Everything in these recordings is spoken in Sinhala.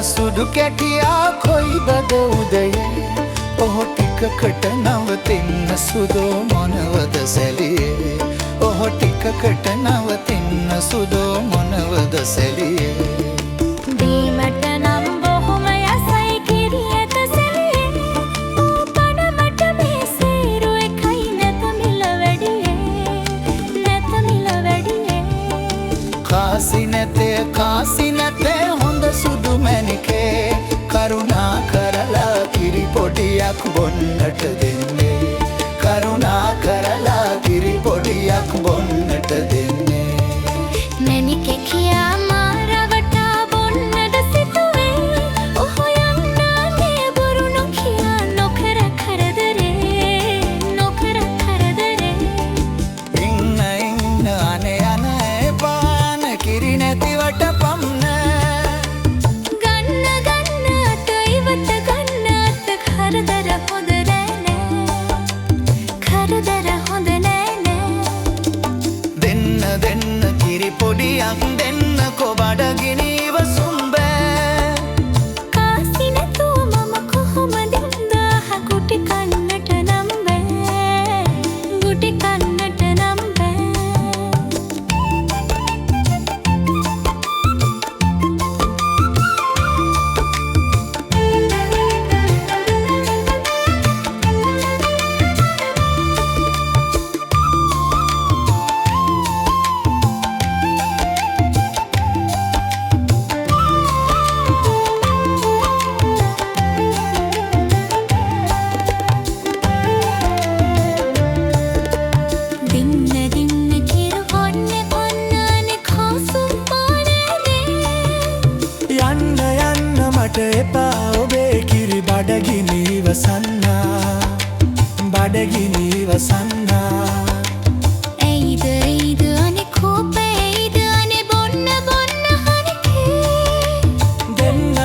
සුදු කැටියා කොයි බද උදයේ ඔහු ටිකකට නවතින්න සුදෝ මොනවද සැලියේ ඔහු ටිකකට නවතින්න සුදෝ මොනවද සැලියේ දීමට නම් බොහොම යසයි කිරියත සැලියේ ඌ පණමට මේ සේරු එකයි නැත මිල වැඩියේ කාසි නැතේ හොඳ සුදු මැණිකේ කරුණා කරලා කිරි පොඩියක් බොන්නට දෙන්නේ කරුණා කරලා කිරි පොඩියක් බොන්නට දෙන්නේ මැණිකේ කියා මාරවටා බොන්නට සිතුවේ ඔහු යන්නාගේ බොරු නොකියා නොකර කරදරේ ඉන්න අනේ පාන කිරි නැතිවට පම්න දෙන්න කිරි පොඩියක් දෙන්න කොබඩගිනීව සුම්බෑ කාසි නැතුව මම කොහොමද ඉඳා ගුටි කන්නට නම් බෑ මට එපා ඔබේ කිරි බඩගිනි වසන්නා එයිද අනේ කෝපේ එයිද අනේ බොන්න හරිකේ දෙන්න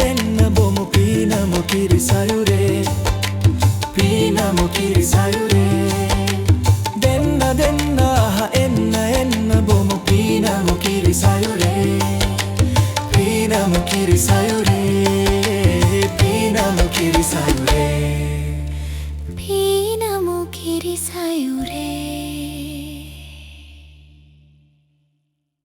එන්න බොමු පීනමු කිරි සයුරේ දෙන්න එන්න බොමු පීනමු කිරි සයුරේ